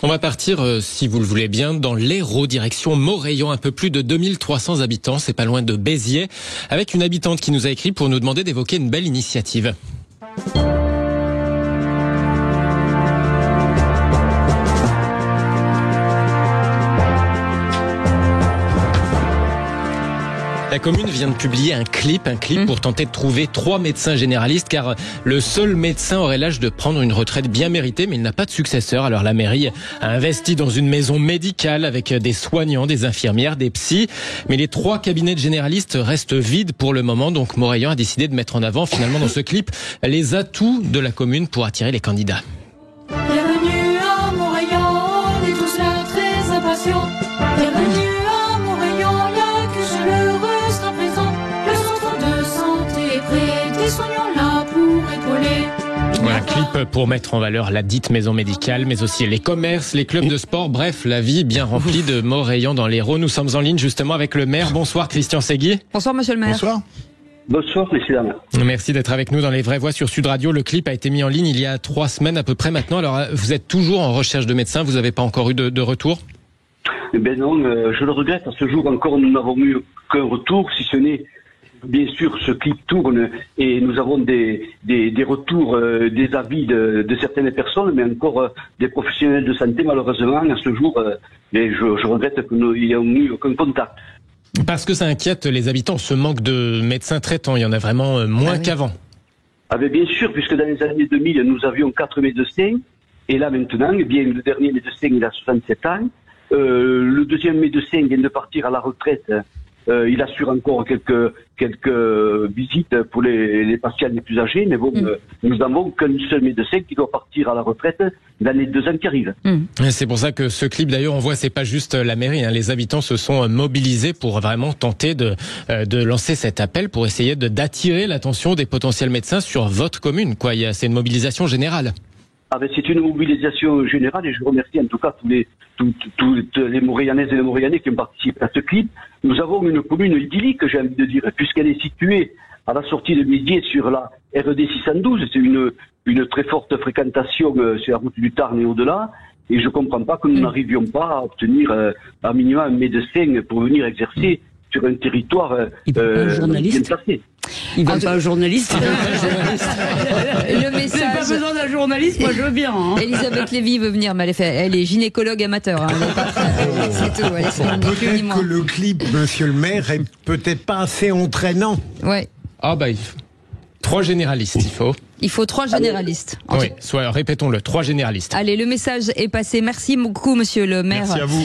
On va partir, si vous le voulez bien, dans l'Hérault, direction Morayant, un peu plus de 2300 habitants, c'est pas loin de Béziers, avec une habitante qui nous a écrit pour nous demander d'évoquer une belle initiative. La commune vient de publier un clip pour tenter de trouver 3 médecins généralistes, car le seul médecin aurait l'âge de prendre une retraite bien méritée, mais il n'a pas de successeur. Alors la mairie a investi dans une maison médicale avec des soignants, des infirmières, des psys, mais les 3 cabinets de généralistes restent vides pour le moment. Donc Morayant a décidé de mettre en avant finalement dans ce clip les atouts de la commune pour attirer les candidats. Bienvenue à Morayant, on est tous là très impatients. Bienvenue à Morayant, il n'y a que chaleureux à présent. Le centre de santé est prêt, des soignants là pour épauler. Un clip pour mettre en valeur la dite maison médicale, mais aussi les commerces, les clubs de sport, bref, la vie bien remplie de Morayant dans l'Hérault. Nous sommes en ligne justement avec le maire. Bonsoir Christian Segui. Bonsoir monsieur le maire. Bonsoir. Bonsoir, messieurs, dames. Merci d'être avec nous dans Les Vraies Voix sur Sud Radio. Le clip a été mis en ligne il y a 3 semaines à peu près maintenant. Alors, vous êtes toujours en recherche de médecins, vous n'avez pas encore eu de retour? Eh bien non, je le regrette. À ce jour encore, nous n'avons eu qu'un retour, si ce n'est, bien sûr, ce clip tourne et nous avons des retours, des avis de certaines personnes, mais encore des professionnels de santé, malheureusement, à ce jour, je regrette qu'il n'y ait eu aucun contact. Parce que ça inquiète les habitants, ce manque de médecins traitants. Il y en a vraiment moins qu'avant. Ah ben bien sûr, puisque dans les années 2000, nous avions 4 médecins. Et là maintenant, eh bien, le dernier médecin, il a 67 ans. Le deuxième médecin vient de partir à la retraite. Il assure encore quelques visites pour les patients les plus âgés, mais bon, nous n'avons qu'un seul médecin qui doit partir à la retraite dans les 2 ans qui arrivent. C'est pour ça que ce clip, d'ailleurs, on voit, c'est pas juste la mairie, hein. Les habitants se sont mobilisés pour vraiment tenter de lancer cet appel pour essayer d'attirer l'attention des potentiels médecins sur votre commune, quoi. C'est une mobilisation générale. Ah ben c'est une mobilisation générale et je remercie en tout cas tous les Morayanaises et les Morayanais qui ont participé à ce clip. Nous avons une commune idyllique, j'ai envie de dire, puisqu'elle est située à la sortie de Béziers sur la RD 612. C'est une très forte fréquentation sur la route du Tarn et au-delà. Et je comprends pas que nous n'arrivions pas à obtenir à minimum un médecin pour venir exercer sur un territoire bien placé. Il ne veut pas un journaliste. Le message. J'ai pas besoin d'un journaliste, moi je veux bien. Hein. Elisabeth Lévy veut venir, mais elle est gynécologue amateur. Hein. C'est tout. Peut-être que le clip, monsieur le maire, est peut-être pas assez entraînant. Ouais. Ah bah, 3 généralistes, il faut. Il faut 3 généralistes. Oui, répétons-le, 3 généralistes. Allez, le message est passé. Merci beaucoup, monsieur le maire. Merci à vous.